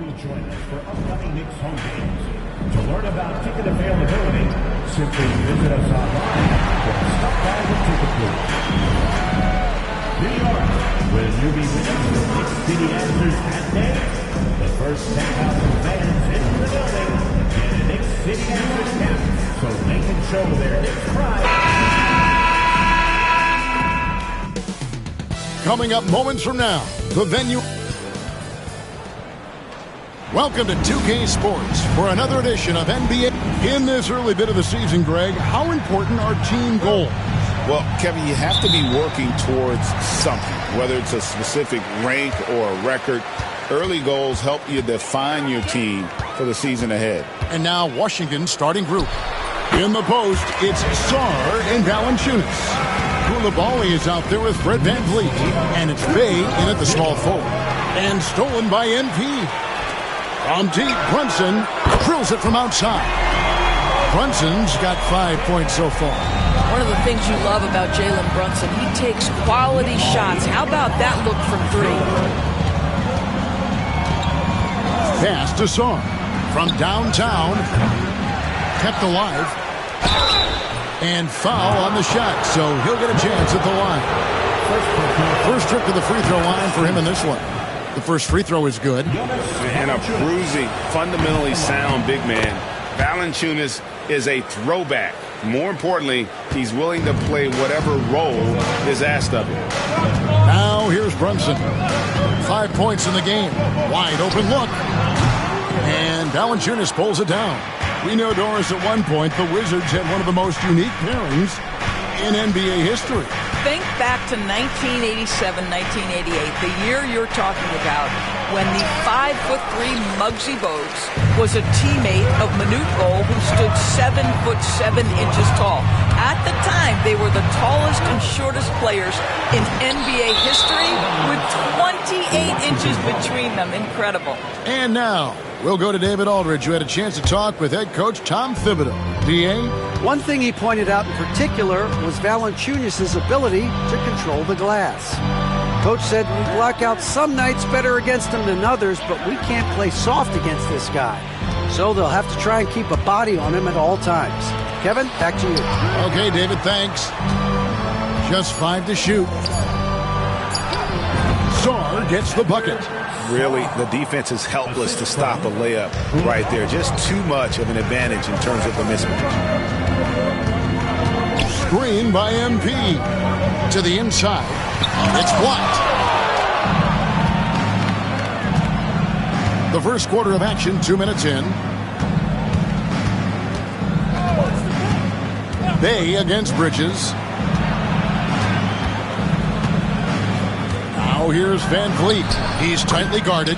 You'll join us for upcoming Knicks home games. To learn about ticket availability, simply visit us online or stop by the ticket booth. New York, will you be with us for Knicks City Answers at Day? The first 10,000 fans in the building get a Knicks City Answers cap so they can show their Knicks pride. Coming up moments from now, the venue. Welcome to 2K Sports for another edition of NBA. In this early bit of the season, Greg, how important are team goals? Well, Kevin, you have to be working towards something, whether it's a specific rank or a record. Early goals help you define your team for the season ahead. And now Washington's starting group. In the post, it's Sarr and Valanciunas. Koulibaly is out there with Fred VanVleet. And it's Bay in at the small forward. And stolen by NP. From deep, Brunson drills it from outside. Brunson's got 5 points so far. One of the things you love about Jalen Brunson, he takes quality shots. How about that look from three? Pass to Sarr. From downtown. Kept alive. And foul on the shot, so he'll get a chance at the line. First trip to the free throw line for him in this one. The first free throw is good. And a bruising, fundamentally sound big man. Valanciunas is a throwback. More importantly, he's willing to play whatever role is asked of him. Now here's Brunson. 5 points in the game. Wide open look. And Valanciunas pulls it down. We know, Doris, at one point the Wizards had one of the most unique pairings in NBA history. Think back to 1987, 1988, the year you're talking about, when the 5'3" Muggsy Bogues was a teammate of Manute Bol, who stood 7'7" tall. At the time, they were the tallest and shortest players in NBA history, with 28 inches between them. Incredible. And now we'll go to David Aldridge, who had a chance to talk with head coach Tom Thibodeau. D.A.? One thing he pointed out in particular was Valanciunas' ability to control the glass. Coach said we block out some nights better against him than others, but we can't play soft against this guy. So they'll have to try and keep a body on him at all times. Kevin, back to you. Okay, David, thanks. Just 5 to shoot. Sarr gets the bucket. Really, the defense is helpless to stop a layup right there. Just too much of an advantage in terms of the mismatch. Screen by MP. To the inside. It's blocked. The first quarter of action, 2 minutes in. Bay against Bridges. Now here's VanVleet. He's tightly guarded.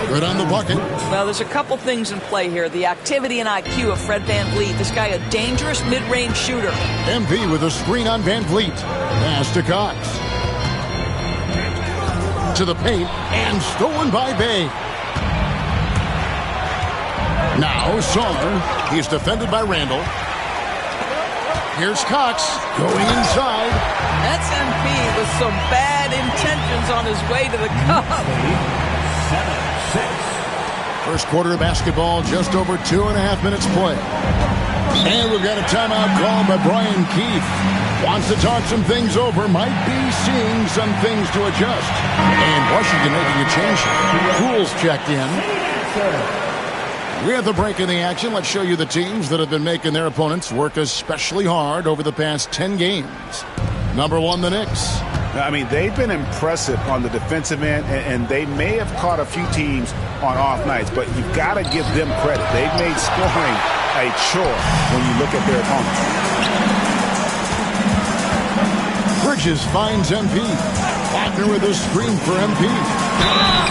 Good on the bucket. Well, there's a couple things in play here. The activity and IQ of Fred VanVleet. This guy a dangerous mid-range shooter. MP with a screen on VanVleet. Pass to Cox. To the paint and stolen by Bay. Now Sarr. He's defended by Randall. Here's Cox going inside. That's MP with some bad intentions on his way to the cup. 7-6. First quarter of basketball, just over 2.5 minutes play. And we've got a timeout called by Brian Keefe. Wants to talk some things over, might be seeing some things to adjust. And Washington making a change. Poole's checked in. We have the break in the action. Let's show you the teams that have been making their opponents work especially hard over the past 10 games. Number 1, the Knicks. I mean, they've been impressive on the defensive end, and they may have caught a few teams on off nights, but you've got to give them credit. They've made scoring a chore when you look at their opponents. Bridges finds MP. Wagner with a screen for MP.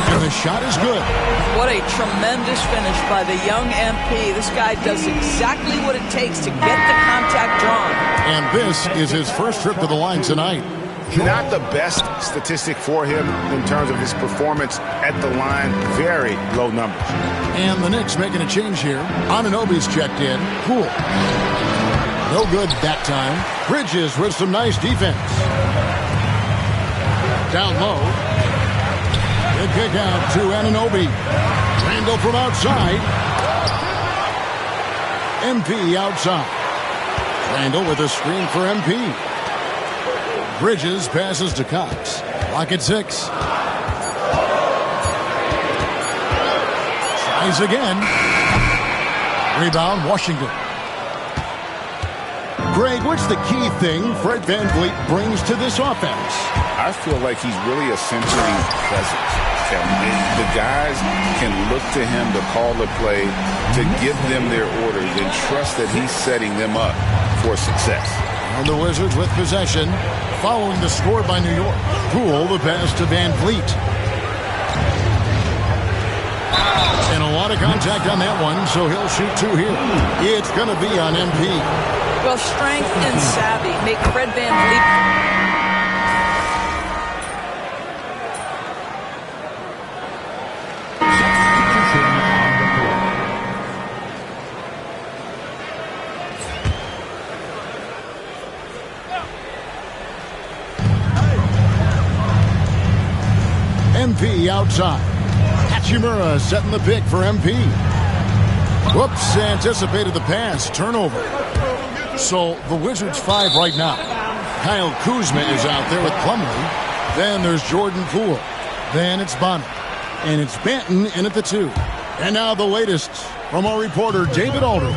And the shot is good. What a tremendous finish by the young MP. This guy does exactly what it takes to get the contact drawn. And this is his first trip to the line tonight. Not the best statistic for him in terms of his performance at the line. Very low numbers. And the Knicks making a change here. Anunoby's checked in. Poole. No good that time. Bridges with some nice defense. Down low. The kick out to Anunoby. Randall from outside. MP outside. Randall with a screen for MP. Bridges passes to Cox. Clock at 6. Tries again. Rebound, Washington. Greg, what's the key thing Fred VanVleet brings to this offense? I feel like he's really a centering presence. The guys can look to him to call the play, to give them their orders, and trust that he's setting them up for success. And the Wizards with possession, following the score by New York. Poole the pass to VanVleet. And a lot of contact on that one, so he'll shoot 2 here. It's going to be on MP. Well, strength and savvy make Fred VanVleet. MP outside. Hachimura setting the pick for MP. Whoops, anticipated the pass. Turnover. So the Wizards 5 right now. Kyle Kuzma is out there with Plumlee. Then there's Jordan Poole. Then it's Bonner. And it's Banton in at the 2. And now the latest from our reporter, David Aldridge.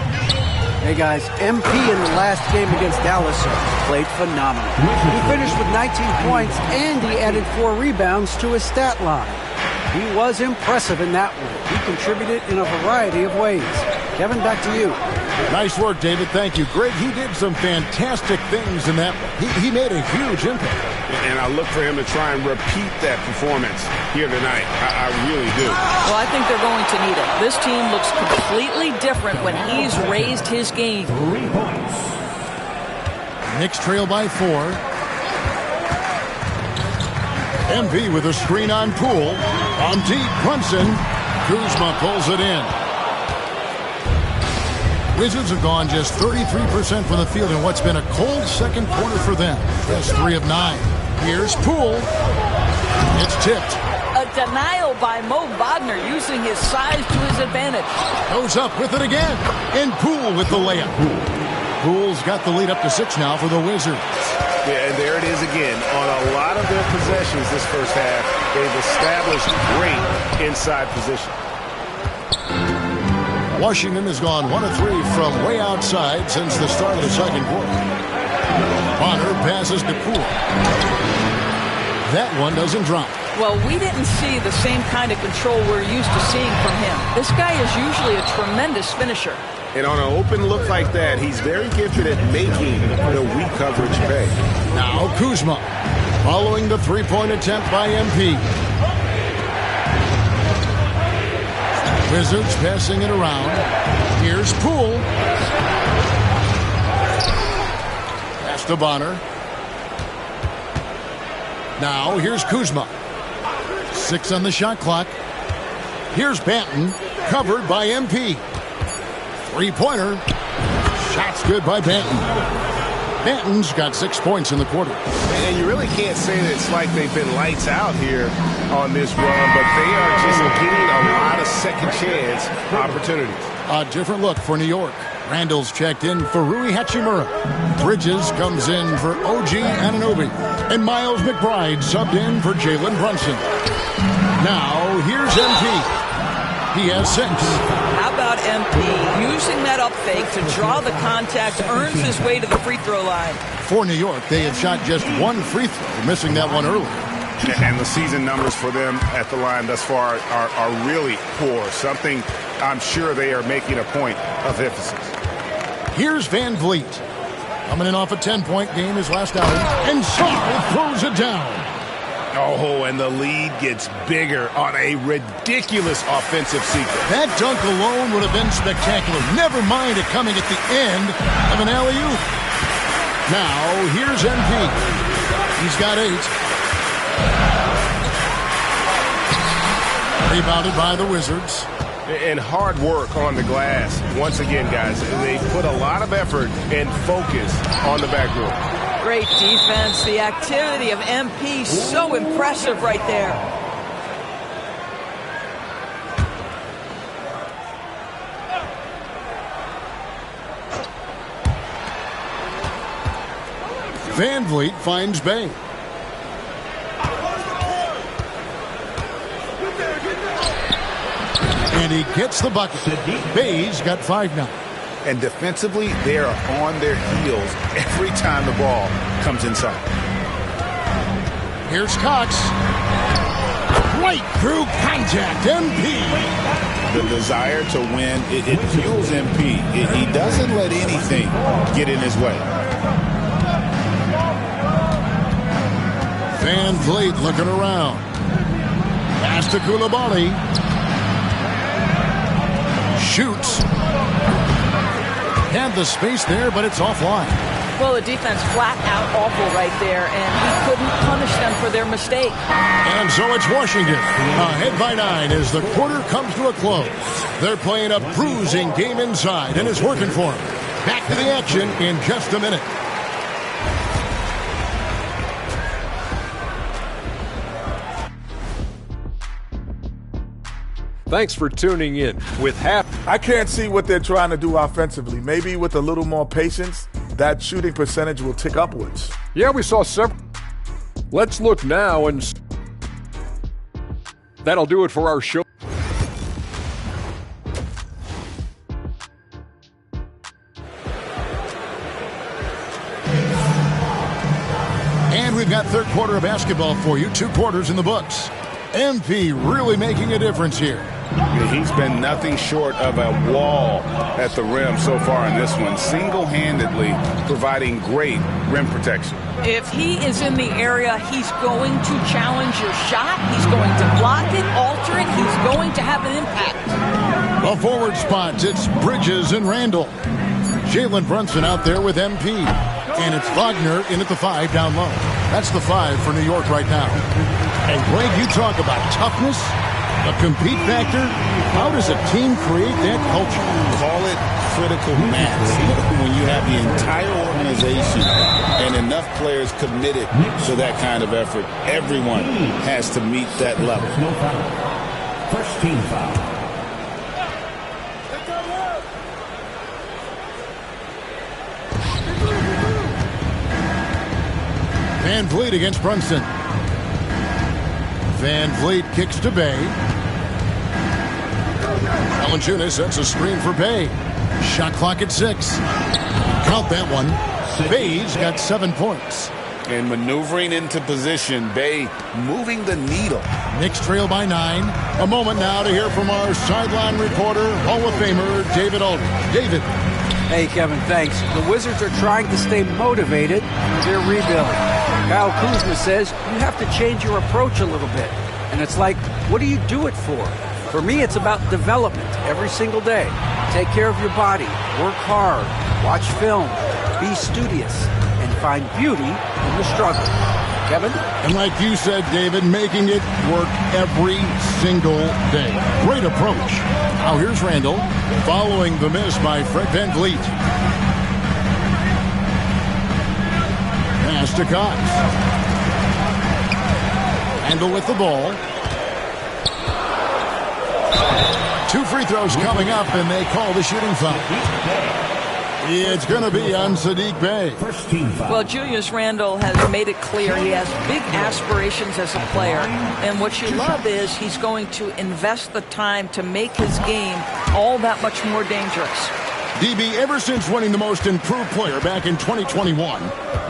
Hey guys, MP in the last game against Dallas played phenomenal. He finished with 19 points and he added 4 rebounds to his stat line. He was impressive in that one. He contributed in a variety of ways. Kevin, back to you. Nice work, David. Thank you. Greg, he did some fantastic things in that one. He made a huge impact. And I look for him to try and repeat that performance here tonight. I really do. Well, I think they're going to need it. This team looks completely different when he's raised his game. 3 points. Knicks trail by 4. MP with a screen on Poole. On deep, Brunson. Kuzma pulls it in. Wizards have gone just 33% from the field in what's been a cold second quarter for them. Just 3 of 9. Here's Poole. It's tipped. A denial by Mo Wagner using his size to his advantage. Goes up with it again. And Poole with the layup. Poole's got the lead up to 6 now for the Wizards. Yeah, and there it is again. On a lot of their possessions this first half, they've established great inside position. Washington has gone 1 of 3 from way outside since the start of the second quarter. Bonner passes to Poole. That one doesn't drop. Well, we didn't see the same kind of control we're used to seeing from him. This guy is usually a tremendous finisher. And on an open look like that, he's very gifted at making the weak coverage pay. Now Kuzma, following the 3-point attempt by MP. Wizards passing it around. Here's Poole. Pass to Bonner. Now here's Kuzma. 6 on the shot clock. Here's Banton, covered by MP. 3-pointer. Shot's good by Banton. Banton's got 6 points in the quarter. And you really can't say that it's like they've been lights out here on this run, but they are just getting a lot of second chance opportunities. A different look for New York. Randall's checked in for Rui Hachimura. Bridges comes in for OG Anunoby. And Miles McBride subbed in for Jalen Brunson. Now, here's MP. He has 6. How about MP using that up fake to draw the contact, earns his way to the free throw line. For New York, they have shot just 1 free throw, missing that one earlier. And the season numbers for them at the line thus far are really poor. Something I'm sure they are making a point of emphasis. Here's VanVleet. Coming in off a 10-point game his last outing. And Sarr throws it down. Oh, and the lead gets bigger on a ridiculous offensive sequence. That dunk alone would have been spectacular. Never mind it coming at the end of an alley-oop. Now, here's MP. He's got 8. Rebounded by the Wizards. And hard work on the glass. Once again, guys, they put a lot of effort and focus on the backboard. Great defense. The activity of MP, so impressive right there. Van Vliet finds Bay. And he gets the bucket. Bay's got 5 now. And defensively, they are on their heels every time the ball comes inside. Here's Cox. Right through contact. MP. The desire to win, it fuels MP. He doesn't let anything get in his way. Van Vliet looking around. Pass to Koulibaly. Shoots. Had the space there, but it's offline. Well, the defense flat out awful right there, and he couldn't punish them for their mistake. And so it's Washington ahead by 9 as the quarter comes to a close. They're playing a bruising game inside, and it's working for them. Back to the action in just a minute. Thanks for tuning in. With half, I can't see what they're trying to do offensively. Maybe with a little more patience, that shooting percentage will tick upwards. yeah, we saw several. Let's look now, and that'll do it for our show. And we've got third quarter of basketball for you. 2 quarters in the books. MP really making a difference here. He's been nothing short of a wall at the rim so far in this one, single-handedly providing great rim protection. If he is in the area, he's going to challenge your shot. He's going to block it, alter it. He's going to have an impact. A forward spot, it's Bridges and Randall. Jalen Brunson out there with MP. And it's Wagner in at the 5 down low. That's the 5 for New York right now. And Greg, you talk about toughness, a compete factor. How does a team create that culture? Call it critical mass. When you have the entire organization and enough players committed to that kind of effort, everyone has to meet that level. No foul. First team foul. Van Vliet against Brunson. Van Vliet kicks to Bay. Valanciunas sets a screen for Bay. Shot clock at 6. Count that one. Bay's got 7 points. And maneuvering into position, Bay moving the needle. Knicks trail by 9. A moment now to hear from our sideline reporter, Hall of Famer David Aldridge. David. Hey, Kevin, thanks. The Wizards are trying to stay motivated. They're rebuilding. Kyle Kuzma says you have to change your approach a little bit. And it's like, what do you do it for? For me, it's about development every single day. Take care of your body, work hard, watch film, be studious, and find beauty in the struggle. Kevin? And like you said, David, making it work every single day. Great approach. Now here's Randall following the miss by Fred VanVleet. Pass to Cox. Randall with the ball. 2 free throws coming up, and they call the shooting foul. It's going to be on Sadiq Bey. First team foul. Well, Julius Randle has made it clear he has big aspirations as a player. And what you love is he's going to invest the time to make his game all that much more dangerous. DB, ever since winning the most improved player back in 2021,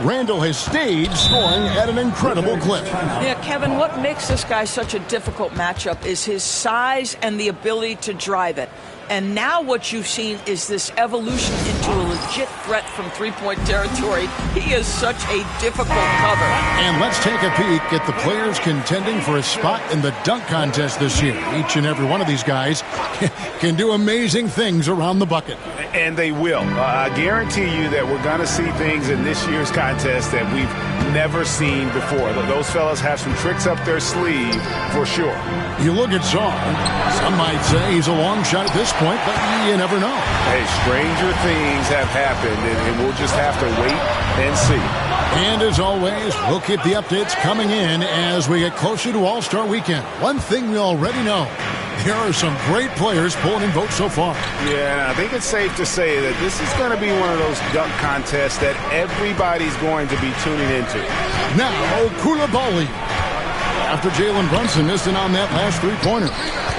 Randall has stayed scoring at an incredible clip. Yeah, Kevin, what makes this guy such a difficult matchup is his size and the ability to drive it. And now what you've seen is this evolution into a legit threat from three-point territory. He is such a difficult cover. And let's take a peek at the players contending for a spot in the dunk contest this year. Each and every one of these guys can do amazing things around the bucket. And they will. I guarantee you that we're going to see things in this year's contest that we've never seen before. Those fellas have some tricks up their sleeve for sure. You look at Zar. Some might say he's a long shot at this point, but you never know. Hey, stranger things have happened, and we'll just have to wait and see. And as always, we'll keep the updates coming in as we get closer to All-Star Weekend. One thing we already know, There are some great players pulling in votes so far. Yeah, I think it's safe to say that this is going to be one of those dunk contests that everybody's going to be tuning into. Now, Koulibaly. After Jalen Brunson missed it on that last three-pointer.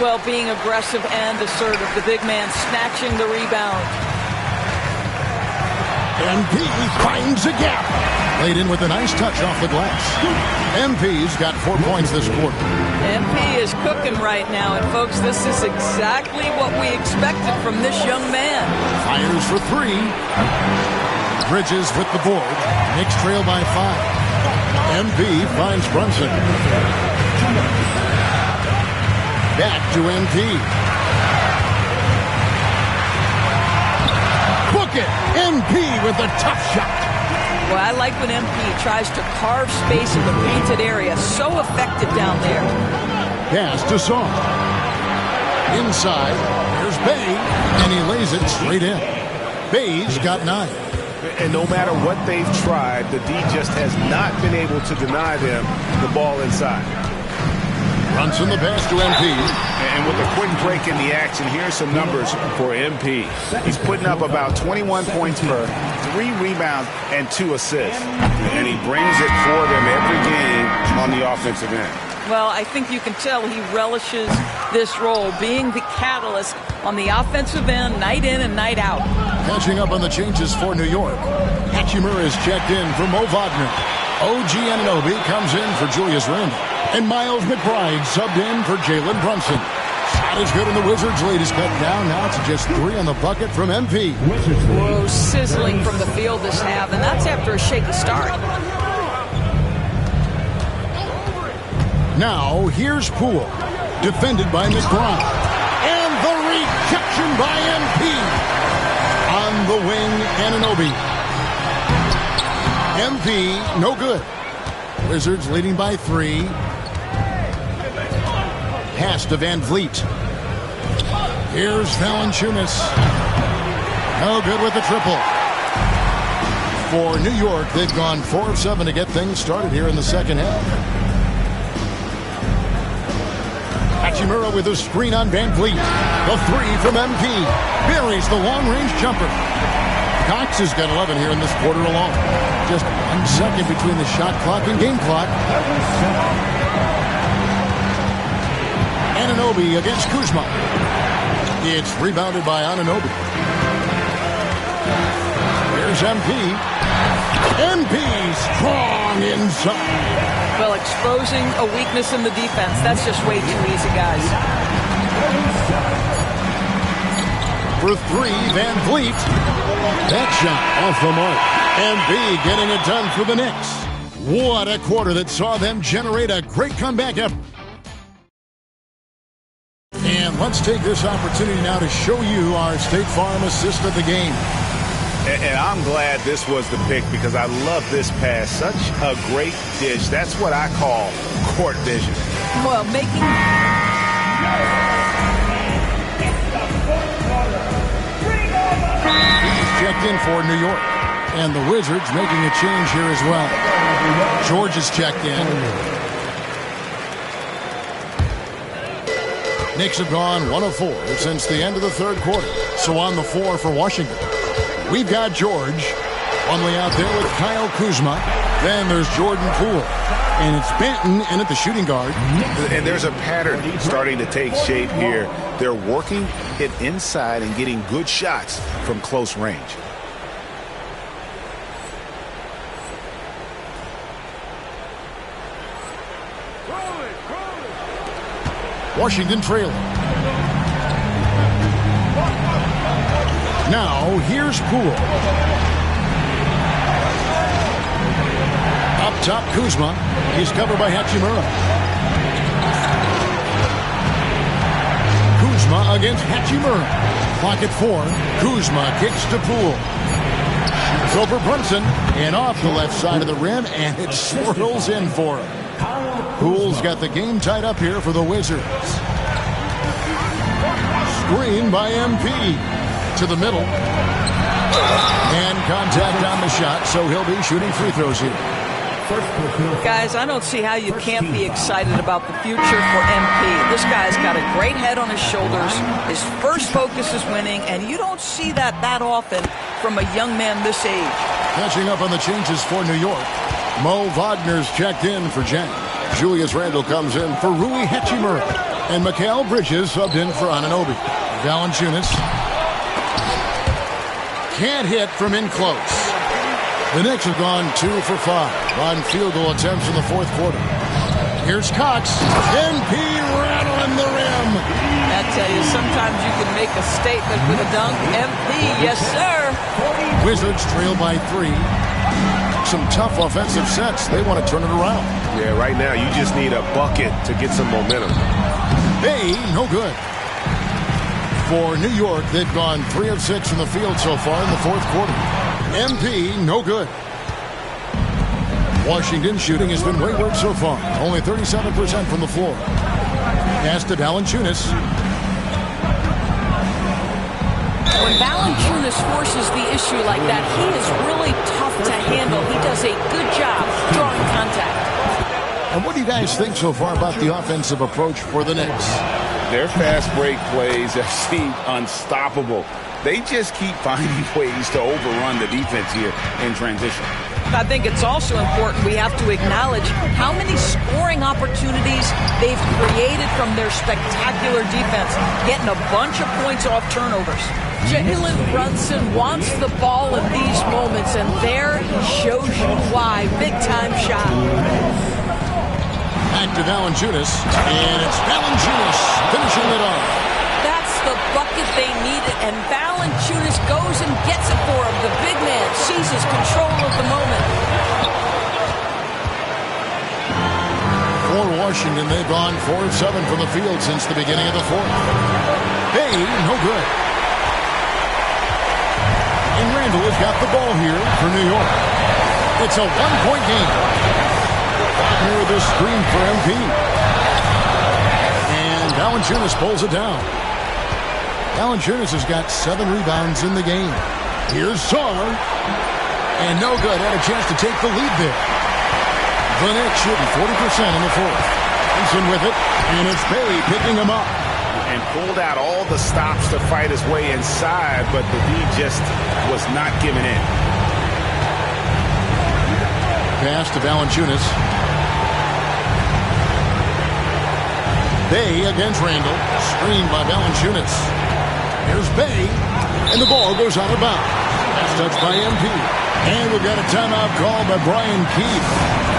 Well, being aggressive and assertive, the big man snatching the rebound. MP finds a gap. Laid in with a nice touch off the glass. MP's got 4 points this quarter. MP is cooking right now, and folks, this is exactly what we expected from this young man. Fires for three. Bridges with the board. Knicks trail by 5. MP finds Brunson. Back to MP. Book it! MP with a tough shot. Well, I like when MP tries to carve space in the painted area. So effective down there. Pass to Song. Inside, there's Bay, and he lays it straight in. Bay's got 9. And no matter what they've tried, the D just has not been able to deny them the ball inside. Brunson the pass to MP. And with a quick break in the action, here's some numbers for MP. He's putting up about 21 points per 3 rebounds and 2 assists. And he brings it for them every game on the offensive end. Well, I think you can tell he relishes this role, being the catalyst on the offensive end, night in and night out. Catching up on the changes for New York. Hachimura is checked in for Mo Wagner. OG Anunoby comes in for Julius Randle. And Miles McBride subbed in for Jalen Brunson. Shot is good, and the Wizards' lead is cut down now to just 3 on the bucket from MP. Whoa, sizzling from the field this half, and that's after a shaky start. Now, here's Poole. Defended by McBride. And the rejection by MP. On the wing, Anunoby. MP, no good. Wizards leading by 3. Pass to Van Vliet. Here's Valanciunas. No good with the triple. For New York, they've gone 4 of 7 to get things started here in the second half. Hachimura with a screen on Van Vliet. The 3 from MP. Buries the long-range jumper. Cox has got 11 here in this quarter alone. Just 1 second between the shot clock and game clock. Anunoby against Kuzma. It's rebounded by Anunoby. Here's MP. MP strong inside. Well, exposing a weakness in the defense, that's just way too easy, guys. For 3, Van Vliet. That shot off the mark. MP getting it done for the Knicks. What a quarter that saw them generate a great comeback effort. And let's take this opportunity now to show you our State Farm assist of the game. And I'm glad this was the pick because I love this pass. Such a great dish. That's what I call court vision. Well, making... He's checked in for New York. And the Wizards making a change here as well. George is checked in. Knicks have gone 1 of 4 since the end of the third quarter. So on the floor for Washington, we've got George. One way out there with Kyle Kuzma. Then there's Jordan Poole. And it's Benton in at the shooting guard. And there's a pattern starting to take shape here. They're working it inside and getting good shots from close range. Washington trailing. Now, here's Poole. Up top, Kuzma. He's covered by Hachimura. Kuzma against Hachimura. Clock at 4. Kuzma kicks to Poole. Shoots over Brunson. And off the left side of the rim, and it swirls in for him. Poole's got the game tied up here for the Wizards. Screen by MP. To the middle. And contact on the shot, so he'll be shooting free throws here. Guys, I don't see how you can't be excited about the future for MP. This guy's got a great head on his shoulders. His first focus is winning, and you don't see that often from a young man this age. Catching up on the changes for New York. Mo Wagner's checked in for Jen. Julius Randle comes in for Rui Hachimura. And Mikal Bridges subbed in for Anunoby. Valanciunas can't hit from in close. The Knicks have gone 2 for 5 on field goal attempts in the fourth quarter. Here's Cox. MP rattling the rim. I tell you, sometimes you can make a statement with a dunk. MP, yes, sir. Wizards trail by 3. Some tough offensive sets. They want to turn it around. Yeah, right now you just need a bucket to get some momentum. Hey, no good. For New York, they've gone 3 of 6 from the field so far in the fourth quarter. MP, no good. Washington shooting has been wayward so far. Only 37% from the floor. Pass to Valanciunas. When Valanciunas forces the issue like that, he is really tough to handle. He does a good job drawing contact. And what do you guys think so far about the offensive approach for the Knicks? Their fast break plays have seemed unstoppable. They just keep finding ways to overrun the defense here in transition. I think it's also important we have to acknowledge how many scoring opportunities they've created from their spectacular defense, getting a bunch of points off turnovers. Jalen Brunson wants the ball in these moments, and there he shows you why. Big-time shot. Back to Valanciunas, and it's Valanciunas finishing it off. That's the bucket they needed, and Valanciunas goes and gets it for him. The big man seizes control of the moment. For Washington, they've gone 4 of 7 from the field since the beginning of the fourth. Hey, no good. And Randle has got the ball here for New York. It's a 1-point game. Here with this screen for MP. And Valanciunas pulls it down. Valanciunas has got 7 rebounds in the game. Here's Sarr. And no good. Had a chance to take the lead there. The Knicks shooting 40% in the fourth. Thompson with it. And it's Bailey picking him up. And pulled out all the stops to fight his way inside, but the D just was not giving in. Pass to Valanciunas. Bay against Randle. Screened by Valanciunas. Here's Bay. And the ball goes out of bounds. That's touched by MP. And we've got a timeout called by Brian Keefe.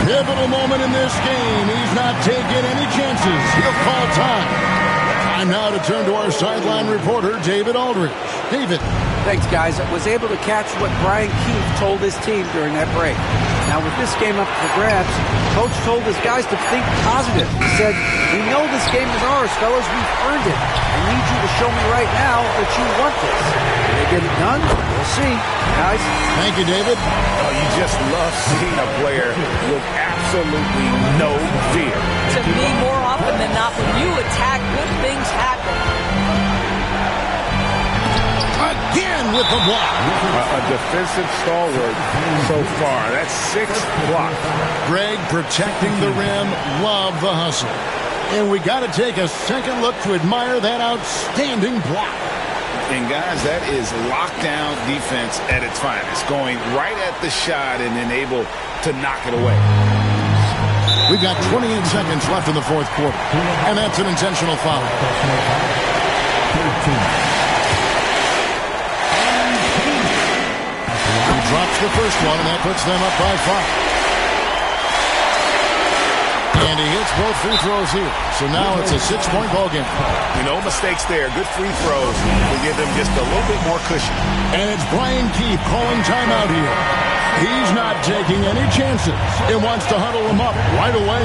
Pivotal moment in this game. He's not taking any chances. He'll call time. Time now to turn to our sideline reporter, David Aldridge. David. Thanks, guys. I was able to catch what Brian Keefe told his team during that break. Now, with this game up for grabs, Coach told his guys to think positive. He said, "We know this game is ours, fellas. We've earned it. I need you to show me right now that you want this." Can they get it done? We'll see. Guys. Thank you, David. Oh, you just love seeing a player with absolutely no fear. To me, more often than not, when you attack, good things happen. Again with the block. A defensive stalwart so far. That's 6 blocks. Greg protecting the rim. Love the hustle. And we got to take a second look to admire that outstanding block. And guys, that is lockdown defense at its finest. Going right at the shot and then able to knock it away. We've got 28 seconds left in the fourth quarter. And that's an intentional foul. He drops the first one, and that puts them up by 5. And he hits both free throws here. So now it's a 6-point ball game. No mistakes there. Good free throws to give them just a little bit more cushion. And it's Brian Keefe calling timeout here. He's not taking any chances. He wants to huddle them up right away.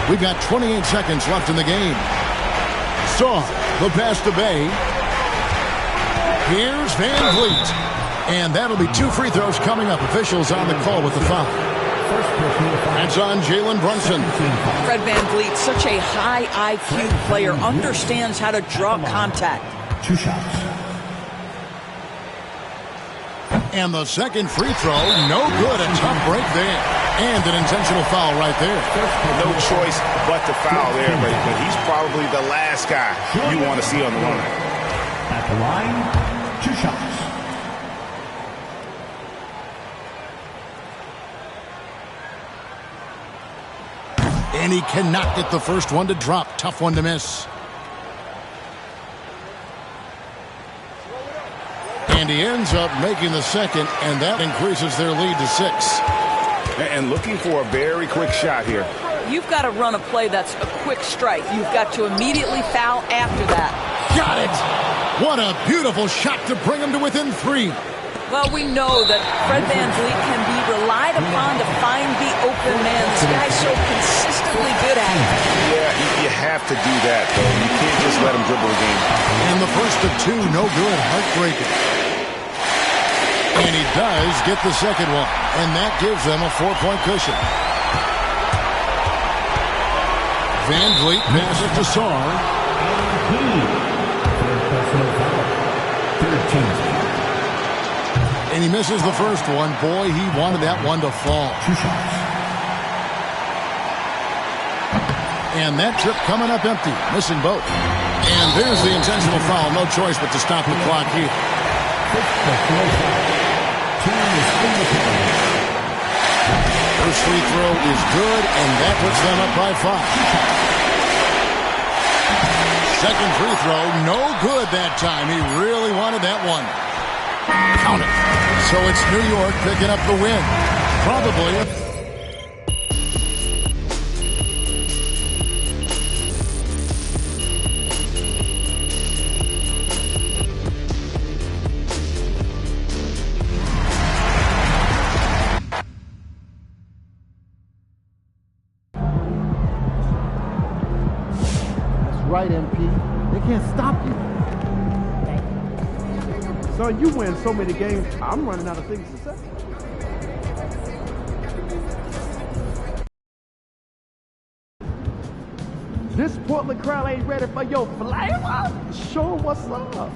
We've got 28 seconds left in the game. Saw the pass to Bay. Here's Van Vliet. And that'll be 2 free throws coming up. Officials on the call with the foul. That's on Jalen Brunson. Fred Van Vliet, such a high IQ player, understands how to draw contact. 2 shots. And the second free throw, no good. A tough break there. And an intentional foul right there. No choice but to foul there, but he's probably the last guy you want to see on the line. At the line, 2 shots. And he cannot get the first one to drop. Tough one to miss. And he ends up making the second, and that increases their lead to 6. And looking for a very quick shot here. You've got to run a play that's a quick strike. You've got to immediately foul after that. Got it! What a beautiful shot to bring him to within 3. Well, we know that Fred VanVleet can be relied upon to find the open man. This guy's so consistently good at it. Yeah, you have to do that, though. You can't just let him dribble the game. And the first of 2, no good. Heartbreaking. And he does get the second one. And that gives them a 4-point cushion. VanVleet passes to Sarr. And he misses the first one. Boy, he wanted that one to fall. 2 shots. And that trip coming up empty. Missing both. And there's the intentional foul. No choice but to stop the clock here. First free throw is good, and that puts them up by 5. Second free throw, no good that time. He really wanted that one. Count it. So it's New York picking up the win. Probably. Right, MP. They can't stop you. Son, you win so many games, I'm running out of things to say. This Portland crowd ain't ready for your flavor. Show 'em what's up.